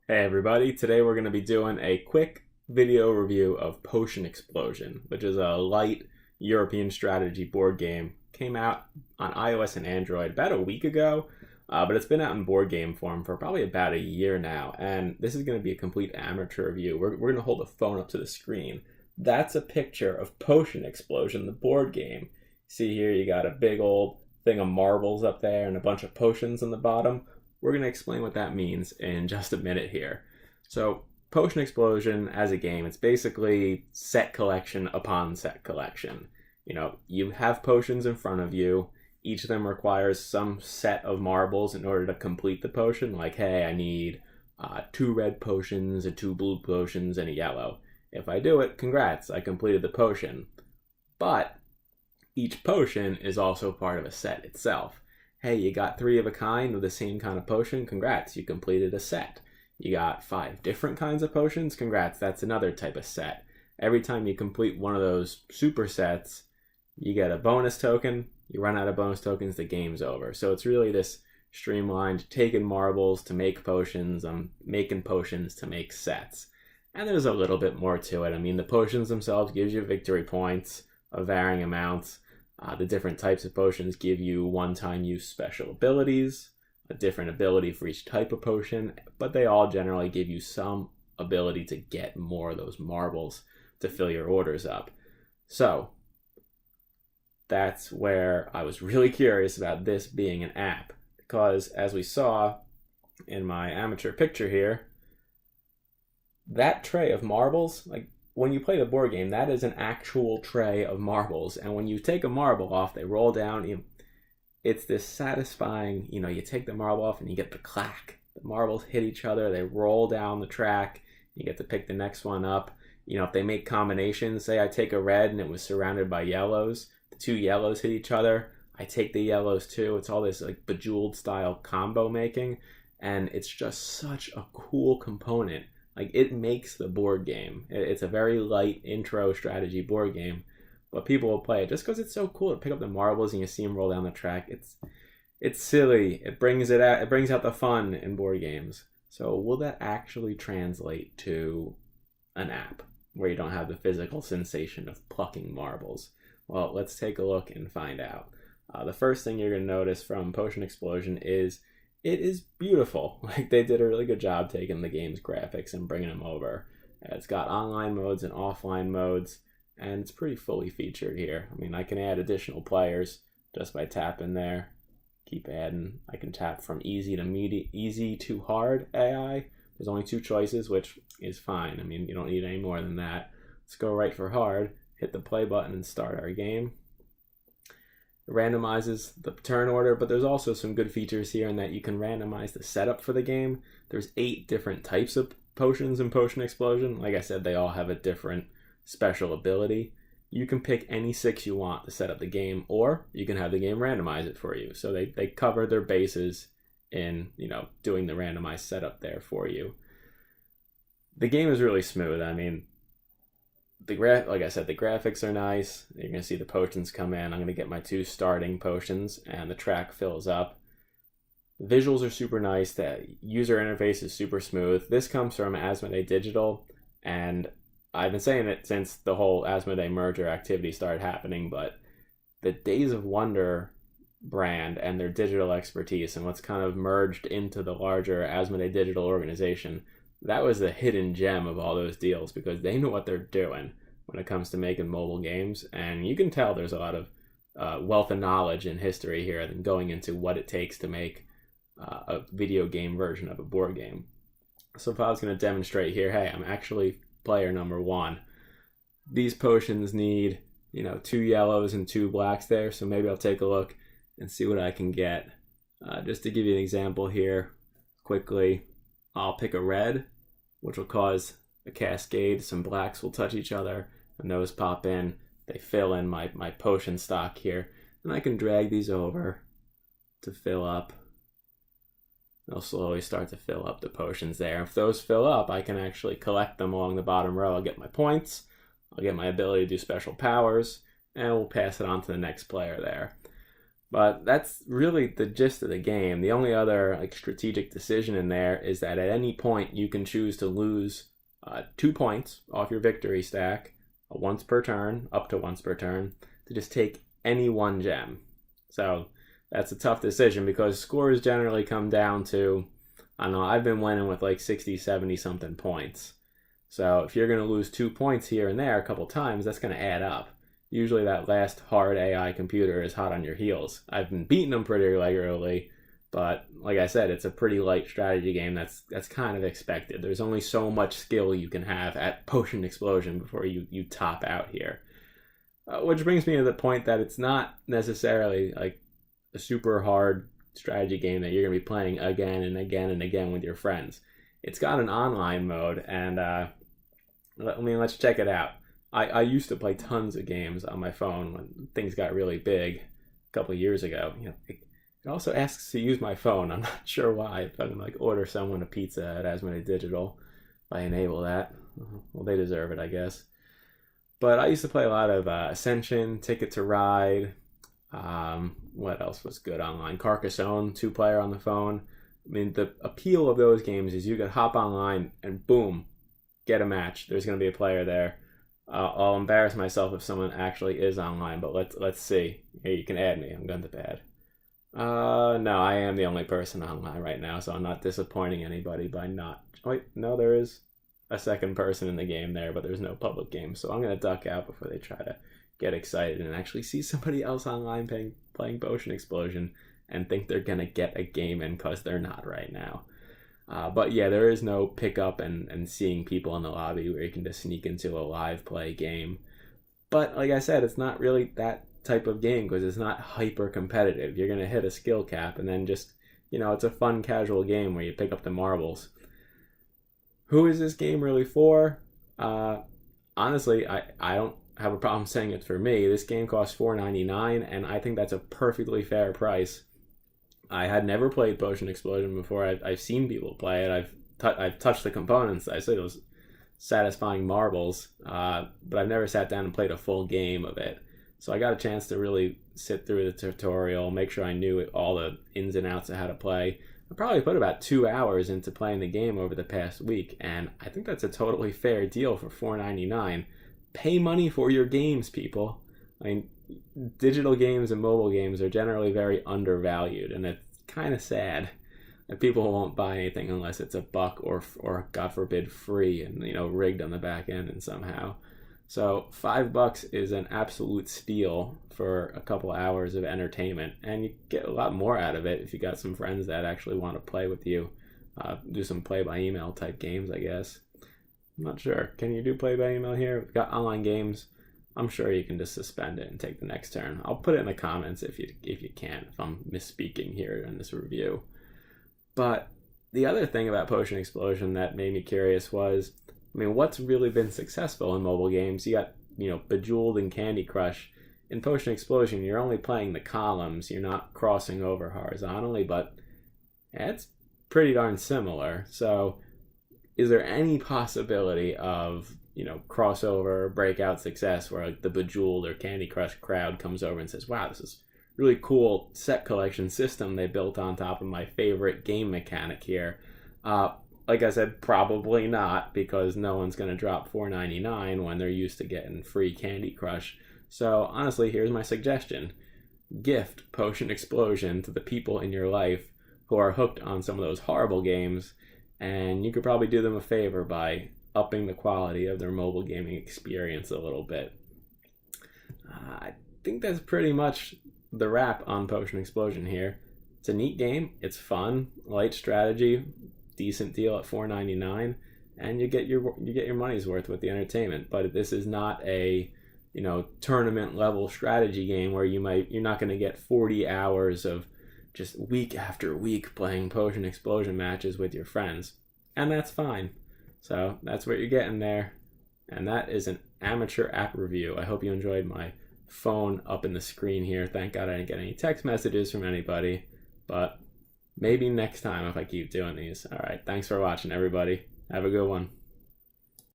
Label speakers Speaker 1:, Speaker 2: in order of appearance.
Speaker 1: Hey everybody, today we're going to be doing a quick video review of Potion Explosion, which is a light European strategy board game. Came out on iOS and Android about a week ago, but it's been out in board game form for probably about a year now, and this is going to be a complete amateur review. We're going to hold the phone up to the screen. That's a picture of Potion Explosion, the board game. See here, you got a big old thing of marbles up there and a bunch of potions on the bottom. We're going to explain what that means in just a minute here. So, Potion Explosion as a game, it's basically set collection upon set collection. You have potions in front of you. Each of them requires some set of marbles in order to complete the potion. Like, hey, I need 2 red potions, and 2 blue potions, and a yellow. If I do it, congrats, I completed the potion. But each potion is also part of a set itself. Hey, you got 3 of a kind of the same kind of potion, congrats, you completed a set. You got 5 different kinds of potions, congrats, that's another type of set. Every time you complete one of those supersets, you get a bonus token. You run out of bonus tokens, the game's over. So it's really this streamlined, taking marbles to make potions, making potions to make sets. And there's a little bit more to it. I mean, the potions themselves gives you victory points of varying amounts. The different types of potions give you one-time use special abilities, a different ability for each type of potion, but they all generally give you some ability to get more of those marbles to fill your orders up. So that's where I was really curious about this being an app, because as we saw in my amateur picture here, that tray of marbles, like when you play the board game, that is an actual tray of marbles. And when you take a marble off, they roll down. It's this satisfying, you take the marble off and you get the clack. The marbles hit each other, they roll down the track. You get to pick the next one up. If they make combinations, say I take a red and it was surrounded by yellows, the 2 yellows hit each other. I take the yellows too. It's all this like Bejeweled style combo making. And it's just such a cool component. Like, it makes the board game. It's a very light intro strategy board game, but people will play it just because it's so cool to pick up the marbles and you see them roll down the track. It's silly. It brings out the fun in board games. So will that actually translate to an app where you don't have the physical sensation of plucking marbles? Well, let's take a look and find out. The first thing you're going to notice from Potion Explosion is it is beautiful. Like, they did a really good job taking the game's graphics and bringing them over. It's got online modes and offline modes, and it's pretty fully featured here. I mean, I can add additional players just by tapping there. Keep adding. I can tap from easy to hard AI. There's only 2 choices, which is fine. I mean, you don't need any more than that. Let's go right for hard. Hit the play button and start our game. It randomizes the turn order, but there's also some good features here in that you can randomize the setup for the game. There's 8 different types of potions in Potion Explosion. Like I said, they all have a different special ability. You can pick any 6 you want to set up the game, or you can have the game randomize it for you. So they cover their bases in, doing the randomized setup there for you. The game is really smooth. I mean, like I said, the graphics are nice. You're going to see the potions come in. I'm going to get my 2 starting potions, and the track fills up. The visuals are super nice. The user interface is super smooth. This comes from Asmodee Digital, and I've been saying it since the whole Asmodee merger activity started happening, but the Days of Wonder brand and their digital expertise and what's kind of merged into the larger Asmodee Digital organization, that was the hidden gem of all those deals, because they know what they're doing when it comes to making mobile games. And you can tell there's a lot of wealth of knowledge and history here and going into what it takes to make a video game version of a board game. So if I was going to demonstrate here, hey, I'm actually player number 1. These potions need, 2 yellows and 2 blacks there. So maybe I'll take a look and see what I can get. Just to give you an example here quickly, I'll pick a red, which will cause a cascade. Some blacks will touch each other, and those pop in. They fill in my potion stock here, and I can drag these over to fill up. They'll slowly start to fill up the potions there. If those fill up, I can actually collect them along the bottom row. I'll get my points, I'll get my ability to do special powers, and we'll pass it on to the next player there. But that's really the gist of the game. The only other like strategic decision in there is that at any point you can choose to lose 2 points off your victory stack once per turn, up to once per turn, to just take any one gem. So that's a tough decision because scores generally come down to, I don't know, I've been winning with like 60, 70 something points. So if you're going to lose 2 points here and there a couple times, that's going to add up. Usually that last hard AI computer is hot on your heels. I've been beating them pretty regularly, but like I said, it's a pretty light strategy game that's kind of expected. There's only so much skill you can have at Potion Explosion before you top out here. Which brings me to the point that it's not necessarily like a super hard strategy game that you're going to be playing again and again and again with your friends. It's got an online mode, and let's check it out. I used to play tons of games on my phone when things got really big a couple of years ago. It also asks to use my phone. I'm not sure why. If I can like order someone a pizza at Asmodee Digital, if I enable that, well, they deserve it, I guess. But I used to play a lot of Ascension, Ticket to Ride. What else was good online? Carcassonne, 2-player on the phone. I mean, the appeal of those games is you could hop online and boom, get a match. There's going to be a player there. I'll embarrass myself if someone actually is online, but let's see. Here, you can add me. I'm going to bad. No, I am the only person online right now, so I'm not disappointing anybody by not. Wait, no, there is a second person in the game there, but there's no public game, so I'm going to duck out before they try to get excited and actually see somebody else online playing Potion Explosion and think they're going to get a game in because they're not right now. But yeah, there is no pickup and seeing people in the lobby where you can just sneak into a live play game. But like I said, it's not really that type of game because it's not hyper competitive. You're going to hit a skill cap and then just, it's a fun casual game where you pick up the marbles. Who is this game really for? Honestly, I don't have a problem saying it's for me. This game costs $4.99, and I think that's a perfectly fair price. I had never played Potion Explosion before. I've seen people play it. I've touched the components. I said it was satisfying marbles, but I've never sat down and played a full game of it. So I got a chance to really sit through the tutorial, make sure I knew all the ins and outs of how to play. I probably put about 2 hours into playing the game over the past week, and I think that's a totally fair deal for $4.99. Pay money for your games, people. I mean, digital games and mobile games are generally very undervalued, and it's kind of sad that people won't buy anything unless it's $1 or God forbid free and rigged on the back end and somehow. So $5 is an absolute steal for a couple hours of entertainment, and you get a lot more out of it if you got some friends that actually want to play with you. Do some play by email type games, I guess. I'm not sure. Can you do play by email here? We've got online games. I'm sure you can just suspend it and take the next turn. I'll put it in the comments if you can, if I'm misspeaking here in this review. But the other thing about Potion Explosion that made me curious was, what's really been successful in mobile games? You got, Bejeweled and Candy Crush. In Potion Explosion, you're only playing the columns. You're not crossing over horizontally, but it's pretty darn similar. So is there any possibility of crossover, breakout success where like the Bejeweled or Candy Crush crowd comes over and says, wow, this is really cool set collection system they built on top of my favorite game mechanic here? Like I said, probably not, because no one's going to drop $4.99 when they're used to getting free Candy Crush. So honestly, here's my suggestion. Gift Potion Explosion to the people in your life who are hooked on some of those horrible games, and you could probably do them a favor by upping the quality of their mobile gaming experience a little bit. I think that's pretty much the wrap on Potion Explosion here. It's a neat game. It's fun, light strategy, decent deal at $4.99, and you get your money's worth with the entertainment. But this is not a tournament level strategy game where you're not going to get 40 hours of just week after week playing Potion Explosion matches with your friends, and that's fine. So that's what you're getting there. And that is an amateur app review. I hope you enjoyed my phone up in the screen here. Thank God I didn't get any text messages from anybody. But maybe next time if I keep doing these. All right. Thanks for watching, everybody. Have a good one.